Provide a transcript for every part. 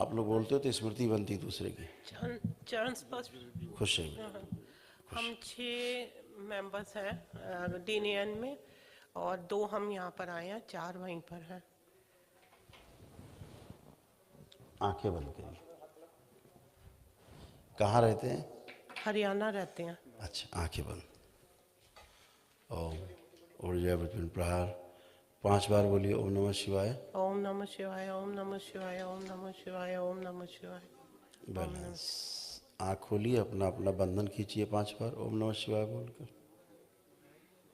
आप लोग बोलते हो तो स्मृति बनती दूसरे की। चरण स्पर्श। खुश है। हाँ, खुश। हम 6 मेंबर्स हैं डीनियन में, और 2 हम यहाँ पर आए हैं, 4 वहीं पर हैं। आंखें बंद करिए। कहाँ रहते हैं? हरियाणा रहते हैं। अच्छा, आंखें बंद। ओम ऊर्जा विपिन प्रहार 5 बार बोलिए। ओम नमः शिवाय। ओम नमः शिवाय, ओम नमः शिवाय, ओम नमः शिवाय, ओम नमः शिवाय, ओम नमः। बैलेंस। आँख खोलिए, अपना अपना बंधन खींचिए 5 बार ओम नमः शिवाय बोलकर।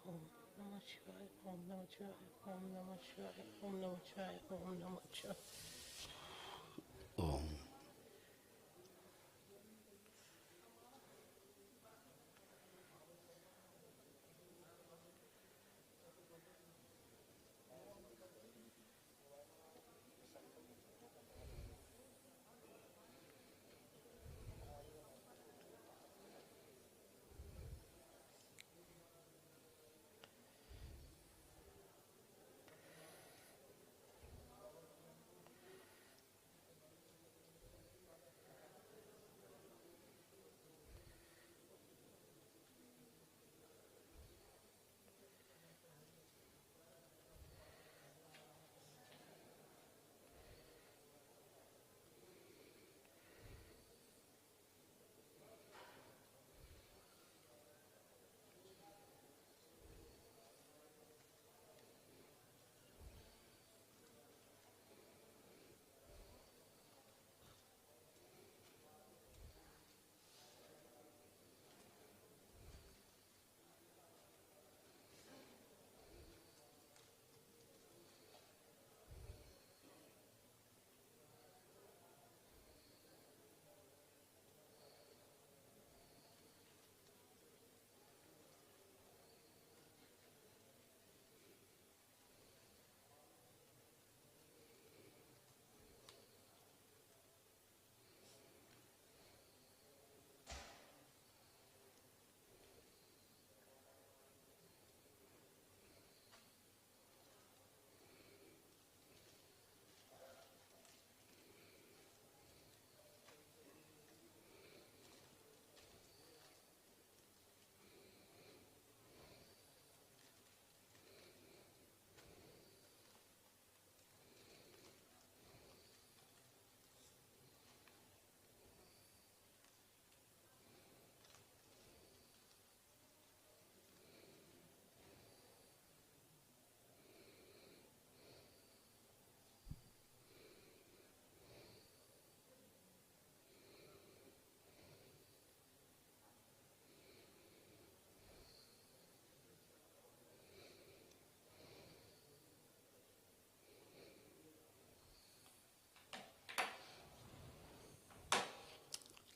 ओम नमः शिवाय, ओम नमः शिवाय, ओम नमः शिवाय, ओम नमः शिवाय, ओम नमः शिवाय। ओम।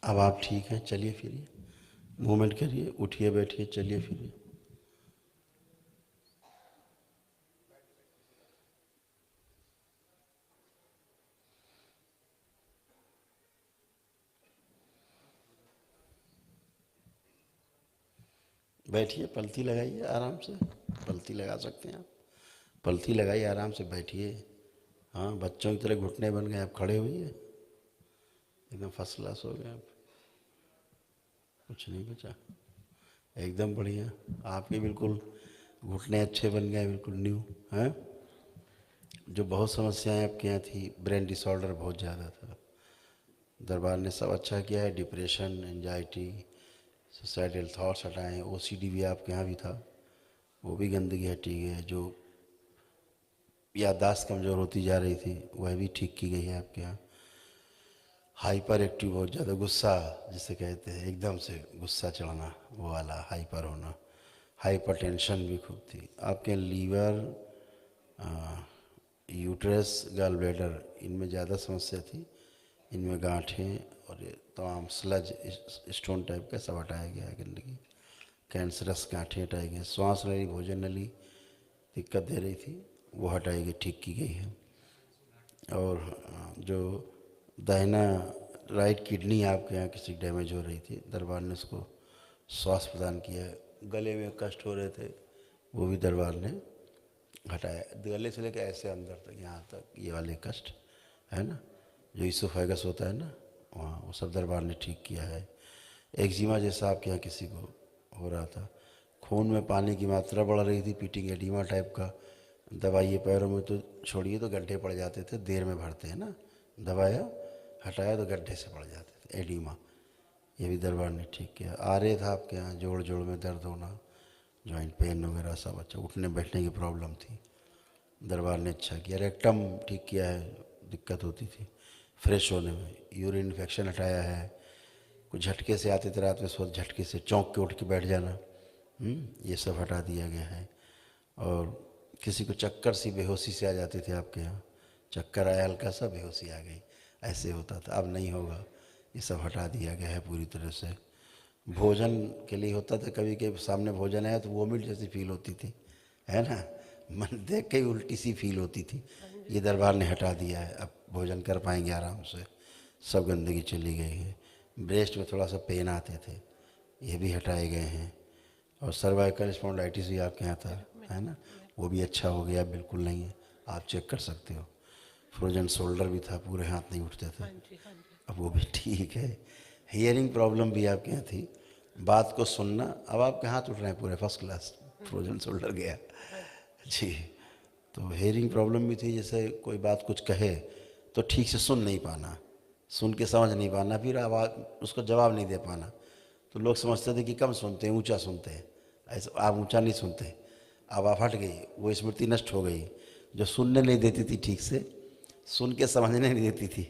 अब आप ठीक हैं, चलिए फिरिए, मूवमेंट करिए, उठिए बैठिए, चलिए फिरिए। बैठिए, पलथी लगाइए आराम से। पलथी लगा सकते हैं आप। पलथी लगाइए, आराम से बैठिए। हाँ, बच्चों की तरह घुटने बन गए, आप खड़े हुइए। एकदम फर्स्ट क्लास हो गए आप। कुछ नहीं बचा, एकदम बढ़िया। आपके बिल्कुल घुटने अच्छे बन गए, बिल्कुल न्यू हैं। जो बहुत समस्याएं आपके यहाँ थी, ब्रेन डिसऑर्डर बहुत ज़्यादा था, दरबार ने सब अच्छा किया है। डिप्रेशन, एंजाइटी, सुसाइडल थॉट्स हटाए हैं। ओसीडी भी आपके यहाँ भी था, वो भी गंदगी हटी है। जो याददाश्त कमज़ोर होती जा रही थी, वह भी ठीक की गई है आपके यहाँ। हाइपर एक्टिव, बहुत ज़्यादा गुस्सा जिसे कहते हैं, एकदम से गुस्सा चढ़ना, वो वाला हाइपर होना। हाइपर टेंशन भी खूब थी आपके। लीवर, यूट्रस, गॉल ब्लैडर, इनमें ज़्यादा समस्या थी। इनमें गांठें और ये तमाम स्लज, स्टोन टाइप का सब हटाया गया है, गंदगी। कैंसरस गांठें हटाई गई। श्वास नली, भोजन नली दिक्कत दे रही थी, वो हटाई गई, ठीक की गई है। और जो दाहिना राइट किडनी आपके यहाँ किसी डैमेज हो रही थी, दरबार ने उसको स्वास्थ्य प्रदान किया है। गले में कष्ट हो रहे थे, वो भी दरबार ने हटाया। गले से लेकर ऐसे अंदर तक, यहाँ तक ये वाले कष्ट है ना, जो ईसोफेगस होता है ना वहाँ, वो सब दरबार ने ठीक किया है। एक्जिमा जैसा आपके यहाँ किसी को हो रहा था, खून में पानी की मात्रा बढ़ रही थी, पीटिंग एडिमा टाइप का, दबाइए पैरों में तो छोड़िए तो गड्ढे पड़ जाते थे, देर में भरते हैं ना, दबाया हटाया तो गड्ढे से पड़ जाते थे, एडिमा, ये भी दरबार ने ठीक किया। आ रहे था आपके यहाँ जोड़ जोड़ में दर्द होना, जॉइंट पेन वगैरह सब, अच्छा उठने बैठने की प्रॉब्लम थी, दरबार ने अच्छा किया। रेक्टम ठीक किया है, दिक्कत होती थी फ्रेश होने में, यूरिन इन्फेक्शन हटाया है, कुछ झटके से आते थे रात में सो, झटके से चौंक के उठ के बैठ जाना, ये सब हटा दिया गया है। और किसी को चक्कर सी बेहोशी से आ जाते थे आपके यहाँ, चक्कर आया हल्का सा बेहोशी आ गई, ऐसे होता था, अब नहीं होगा, ये सब हटा दिया गया है पूरी तरह से। भोजन के लिए होता था कभी के सामने भोजन आया तो वोमिट जैसी फील होती थी, है ना, मन देख के ही उल्टी सी फील होती थी, ये दरबार ने हटा दिया है, अब भोजन कर पाएंगे आराम से, सब गंदगी चली गई है। ब्रेस्ट में थोड़ा सा पेन आते थे, ये भी हटाए गए हैं। और सर्वाइकल स्पॉन्डिलाइटिस भी आपके यहाँ था, है ना, वो भी अच्छा हो गया, बिल्कुल नहीं है, आप चेक कर सकते हो। फ्रोजन शोल्डर भी था, पूरे हाथ नहीं उठते थे, हाँ जी, हाँ जी। अब वो भी ठीक है। हियरिंग प्रॉब्लम भी आपके यहाँ थी, बात को सुनना, अब आपके हाथ उठ रहे हैं पूरे फर्स्ट क्लास, फ्रोजन शोल्डर गया जी। तो हेयरिंग प्रॉब्लम भी थी, जैसे कोई बात कुछ कहे तो ठीक से सुन नहीं पाना, सुन के समझ नहीं पाना, फिर आवाज़ उसको जवाब नहीं दे पाना, तो लोग समझते थे कि कम सुनते हैं, ऊंचा सुनते हैं, ऐसा आप ऊंचा नहीं सुनते, अब आप हट गई, वो स्मृति नष्ट हो गई, जो सुनने नहीं देती थी ठीक से, सुन के समझने नहीं देती थी,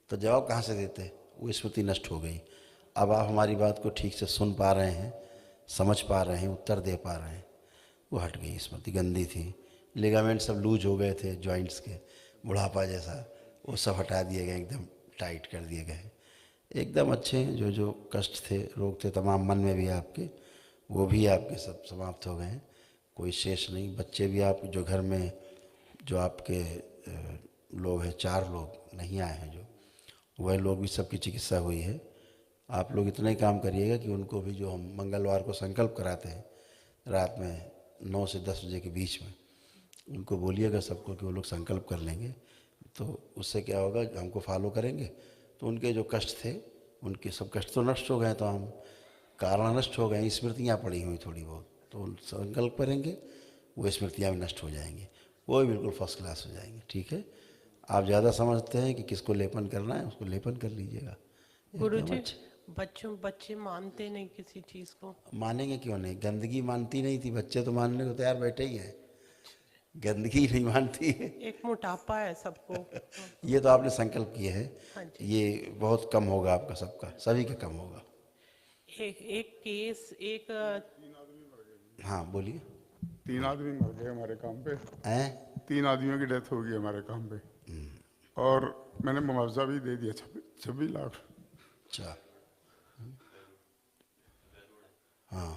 तो जवाब कहाँ से देते, वो स्मृति नष्ट हो गई। अब आप हमारी बात को ठीक से सुन पा रहे हैं, समझ पा रहे हैं, उत्तर दे पा रहे हैं, वो हट गई स्मृति, गंदी थी। लिगामेंट सब लूज हो गए थे जॉइंट्स के, बुढ़ापा जैसा, वो सब हटा दिए गए, एकदम टाइट कर दिए गए, एकदम अच्छे हैं। जो जो कष्ट थे, रोग थे तमाम मन में भी आपके, वो भी आपके सब समाप्त हो गए हैं, कोई शेष नहीं। बच्चे भी आप जो घर में जो आपके लोग हैं, 4 लोग नहीं आए हैं जो, वह लोग भी सबकी चिकित्सा हुई है। आप लोग इतना ही काम करिएगा कि उनको भी, जो हम मंगलवार को संकल्प कराते हैं रात में 9 से 10 बजे के बीच में, उनको बोलिएगा सबको कि वो लोग संकल्प कर लेंगे, तो उससे क्या होगा, हमको फॉलो करेंगे तो उनके जो कष्ट थे, उनके सब कष्ट तो नष्ट हो गए, तो हम कारण नष्ट हो गए, स्मृतियाँ पड़ी हुई थोड़ी बहुत, तो उन संकल्प करेंगे, वो स्मृतियाँ भी नष्ट हो जाएंगी, वो भी बिल्कुल फर्स्ट क्लास हो जाएंगे। ठीक है, आप ज़्यादा समझते हैं कि किसको लेपन करना है, उसको लेपन कर लीजिएगा। गुरुजी, बच्चे मानते नहीं किसी चीज को। मानेंगे क्यों नहीं, गंदगी मानती नहीं थी, बच्चे तो मानने को तैयार बैठे ही हैं, गंदगी नहीं मानती है। एक मोटापा है सबको। ये तो आपने संकल्प किए हैं, हाँ जी। ये बहुत कम होगा आपका, सबका, सभी का कम होगा। एक केस, एक हाँ बोलिए। 3 आदमी मर गए हमारे काम पे, हैं? 3 आदमियों की डेथ हो गई हमारे काम पे, और मैंने मुआवजा भी दे दिया 26 लाख। अच्छा, हाँ,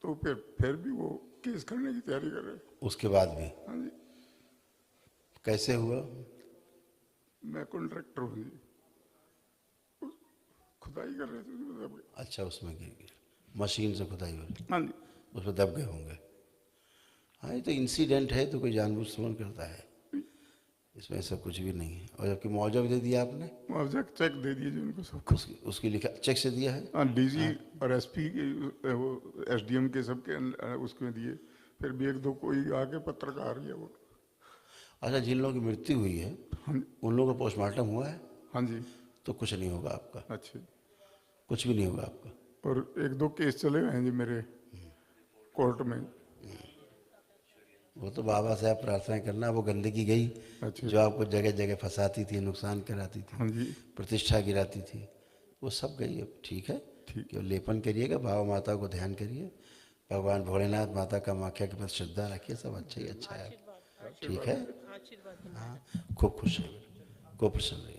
तो फिर भी वो केस करने की तैयारी कर रहे हैं। उसके बाद भी हाँ जी, कैसे हुआ? मैं कॉन्ट्रैक्टर हूँ जी, खुदाई कर रहे थे उसमें दब गए। अच्छा, उसमें गिर गया, मशीन से खुदाई हुई, हाँ जी, उसमें दब गए होंगे। हाँ, ये तो इंसिडेंट है, तो कोई जानबूझ समझ करता है, इसमें ऐसा कुछ भी नहीं है। और जबकि मुआवजा भी दे दिया आपने, मुआवजा चेक दे दिए जी उनको सब। उसकी लिखा चेक से दिया है? हाँ, डीजी और एसपी के, वो एसडीएम के सबके उसमें दिए। फिर भी 1-2 कोई आके पत्रकार ही है वो। अच्छा, जिन लोगों की मृत्यु हुई है हाँ जी, उन लोगों का पोस्टमार्टम हुआ है? हाँ जी, तो कुछ नहीं होगा आपका, अच्छे। कुछ भी नहीं होगा आपका। और 1-2 केस चले हुए हैं जी मेरे कोर्ट में। वो तो बाबा से आप प्रार्थना करना, वो गंदगी गई अच्छा। जो आपको जगह जगह फंसाती थी, नुकसान कराती थी, हाँ जी, प्रतिष्ठा गिराती थी, वो सब गई अब। ठीक है, ठीक। केवल लेपन करिएगा, बाबा माता को ध्यान करिए, भगवान भोलेनाथ माता का माख्या के प्रति श्रद्धा रखिए, सब अच्छा ही अच्छा है। ठीक है, आशीर्वाद। हाँ, खूब खुश रहिए, खूब प्रसन्न रहिए।